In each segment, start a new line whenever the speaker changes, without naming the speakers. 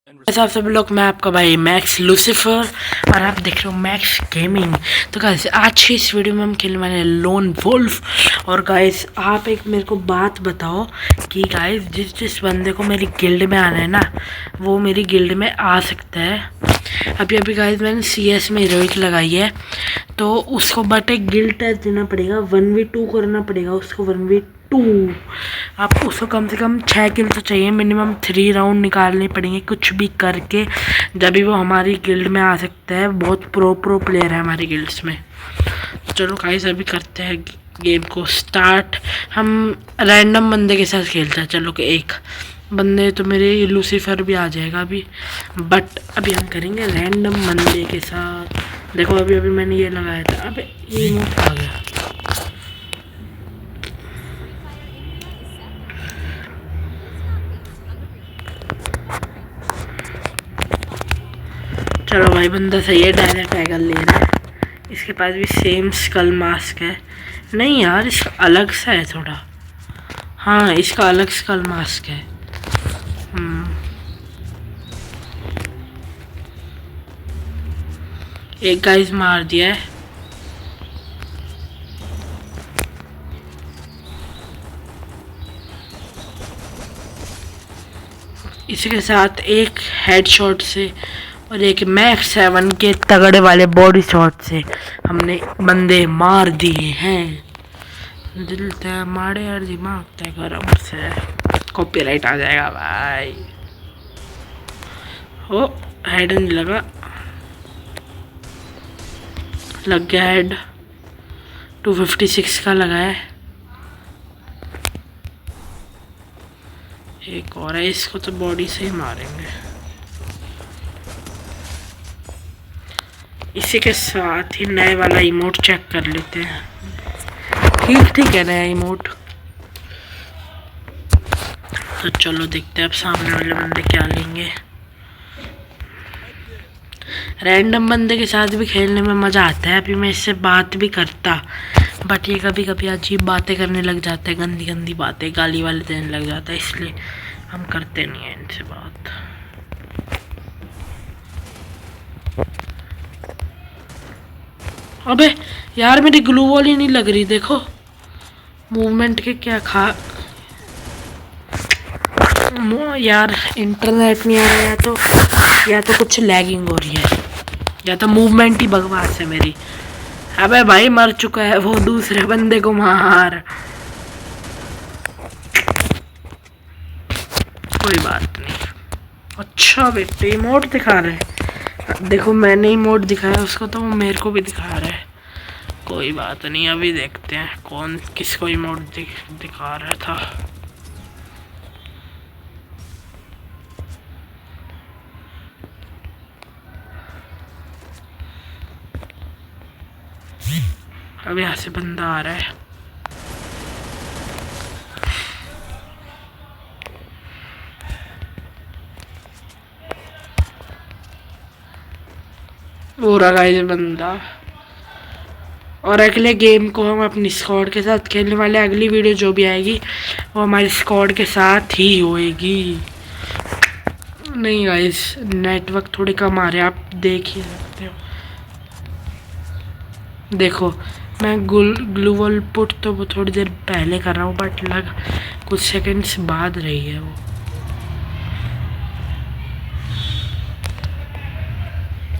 साहब सब लोग, मैं आपका भाई मैक्स लूसीफर और आप देख रहे हो मैक्स गेमिंग। तो गाइस आज की इस वीडियो में हम खेलने वाले हैं लोन वुल्फ। और गाइस आप एक मेरे को बात बताओ कि गाइस जिस बंदे को मेरी गिल्ड में आना है ना, वो मेरी गिल्ड में आ सकता है। अभी गाइस मैंने CS में हीरोइक लगाई है, तो उसको बट एक गिल्ड टेस्ट देना पड़ेगा, 1v2 करना पड़ेगा उसको, 1v2। आप उसको कम से कम 6 किल तो चाहिए, मिनिमम 3 राउंड निकालने पड़ेंगे कुछ भी करके, जब भी वो हमारी गिल्ड में आ सकता है। बहुत प्रो प्लेयर है हमारी गिल्ड्स में। चलो गाइस अभी करते हैं गेम को स्टार्ट। हम रैंडम बंदे के साथ खेलते हैं। चलो कि एक बंदे तो मेरे लूसीफर भी आ जाएगा अभी, बट अभी हम करेंगे रैंडम बंदे के साथ। देखो अभी मैंने ये लगाया था। अबे ये इमोट आ गया। चलो भाई बंदा सही है, डायरेक्ट टैगल ले रहा है। इसके पास भी सेम स्कल मास्क है। नहीं यार, इसका अलग सा है थोड़ा। हाँ इसका अलग स्कल मास्क है। एक गाइस मार दिया है। इसके साथ एक हेडशॉट से और एक मैक्स 7 के तगड़े वाले बॉडी शॉट से हमने बंदे मार दिए हैं। दिल तय मारे और दिमाग तय गरम से कॉपीराइट आ जाएगा भाई। ओ हेड नहीं लगा, लग गया हेड। 256 का लगा है। एक और है, इसको तो बॉडी से ही मारेंगे। इसी के साथ ही नए वाला इमोट चेक कर लेते हैं। ठीक है नया इमोट। तो चलो देखते हैं अब सामने वाले बंदे क्या लेंगे। रैंडम बंदे के साथ भी खेलने में मज़ा आता है। अभी मैं इससे बात भी करता, बट ये कभी कभी अजीब बातें करने लग जाते हैं, गंदी गंदी बातें, गाली वाले देने लग जाता है, इसलिए हम करते नहीं हैं इनसे बात। अबे यार मेरी ग्लू वॉल ही नहीं लग रही। देखो मूवमेंट के क्या यार इंटरनेट नहीं आ रहा, या तो कुछ लैगिंग हो रही है, या तो मूवमेंट ही बकवास है मेरी। अबे भाई मर चुका है वो, दूसरे बंदे को मार। कोई बात नहीं। अच्छा बेटे इमोट दिखा रहे हैं। देखो मैंने इमोट दिखाया उसको, तो वो मेरे को भी दिखा रहा है। कोई बात नहीं, अभी देखते हैं कौन किसको इमोट दिखा रहा था। अब यहाँ से बंदा आ रहा है। वो रहा गाइस बंदा। और अगले गेम को हम अपनी स्क्वाड के साथ खेलने वाले। अगली वीडियो जो भी आएगी वो हमारी स्क्वाड के साथ ही होएगी। नहीं गाइस नेटवर्क थोड़े कम आ रहे हैं, आप देख ही सकते हो। देखो मैं ग्लू वॉल पुट तो वो थोड़ी देर पहले कर रहा हूँ, बट लग कुछ सेकंड्स बाद रही है वो।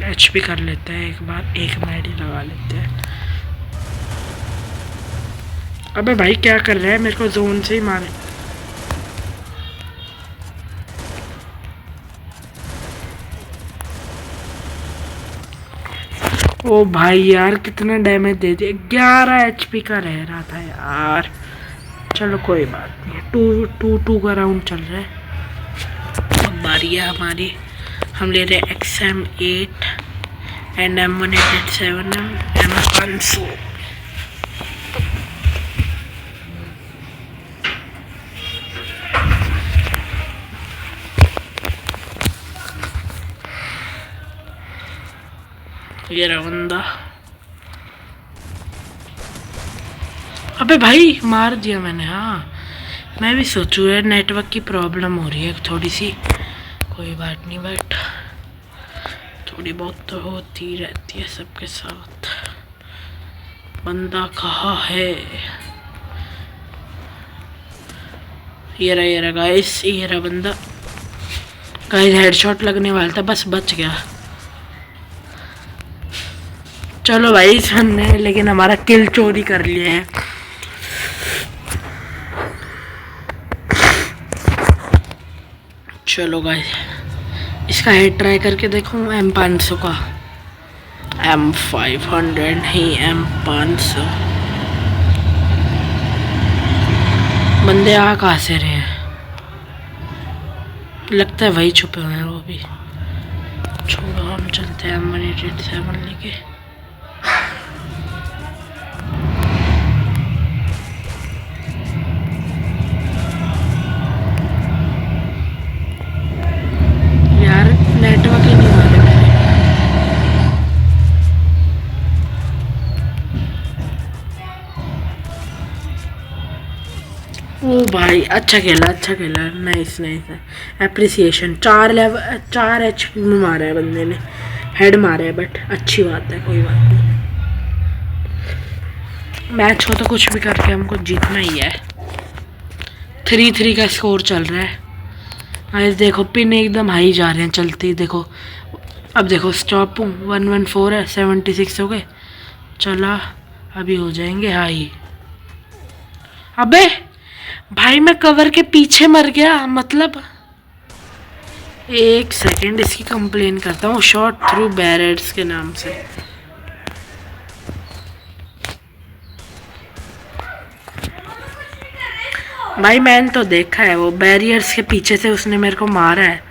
HP कर लेते हैं एक बार, एक मैडी लगा लेते हैं। अबे भाई क्या कर रहे हैं, मेरे को जोन से ही मारे। ओ भाई यार कितना डैमेज दे दिया, 11 HP का रह रहा था यार। चलो कोई बात नहीं, 2 का राउंड चल रहा है। अब बारी है हमारी। हम ले रहे XM8 एंड M187 M500। ये रहा बंदा। अबे भाई मार दिया मैंने। हाँ मैं भी सोचूँ यार नेटवर्क की प्रॉब्लम हो रही है थोड़ी सी। कोई बात नहीं, बट थोड़ी बहुत तो होती रहती है सबके साथ। बंदा कहाँ है? ये रहा गाइस, ये रहा बंदा। गाइस हेडशॉट लगने वाला था, बस बच गया। चलो भाई, हमने लेकिन हमारा किल चोरी कर लिया है। चलो गाइस, इसका हेड ट्राई करके देखूं। M500 का, M500 नहीं, M500। बंदे आ कहाँ से रहे हैं? लगता है वही छुपे हुए हैं वो भी। छोड़ो, हम चलते हैं M187 लेके। यार नेटवर्क ही नहीं आ रहा है। ओ भाई, अच्छा खेला, अच्छा खेला, नाइस नाइस, एप्रिसिएशन। 4 HP में मारा है बंदे ने, हेड मारा है, बट अच्छी बात है, कोई बात नहीं। मैच हो तो कुछ भी करके हमको जीतना ही है। 3-3 का स्कोर चल रहा है। आज देखो पिन एकदम हाई जा रहे हैं चलते ही, देखो अब देखो स्टॉप 114 है, 76 हो गए। चला, अभी हो जाएंगे हाई। अबे भाई, मैं कवर के पीछे मर गया, मतलब। एक सेकंड, इसकी कंप्लेन करता हूँ, शॉट थ्रू बैरियर्स के नाम से। भाई मैंने तो देखा है, वो बैरियर्स के पीछे से उसने मेरे को मारा है।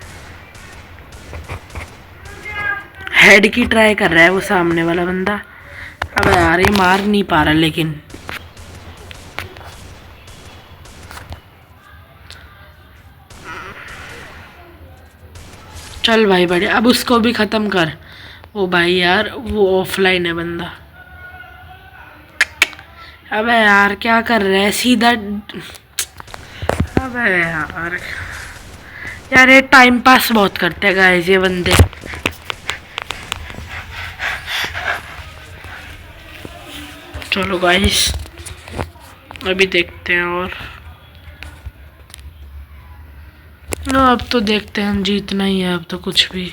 हेड की ट्राई कर रहा है वो सामने वाला बंदा। अब यार ये मार नहीं पा रहा, लेकिन चल भाई बढ़िया। अब उसको भी ख़त्म कर। ओ भाई यार, वो ऑफलाइन है बंदा। अबे यार क्या कर रहे हैं सीधा। अबे यार, यार ये टाइम पास बहुत करते हैं गाइस ये बंदे। चलो गाइस, अभी देखते हैं। और अब तो देखते हैं, हम जीतना ही है अब तो कुछ भी।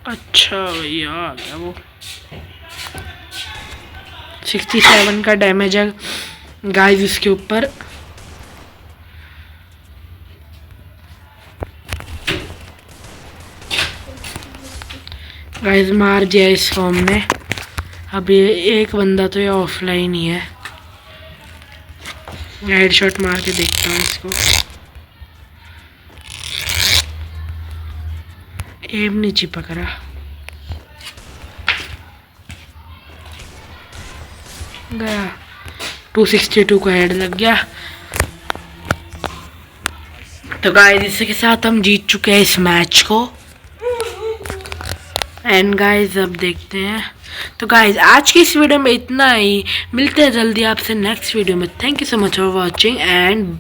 अच्छा भैया, आ गया वो। 67 का डैमेज है गाइस इसके ऊपर। गाइस मार दिया इस फॉर्म ने। अब ये एक बंदा तो ये ऑफलाइन ही है। हेडशॉट मार के देखता हूँ इसको। एम नहीं चिपक रहा। गया, 262 का हेड लग गया। तो गाइस इसी के साथ हम जीत चुके हैं इस मैच को। एंड गाइस अब देखते हैं। तो गाइस आज की इस वीडियो में इतना ही। मिलते हैं जल्दी आपसे नेक्स्ट वीडियो में। Thank you so much for watching and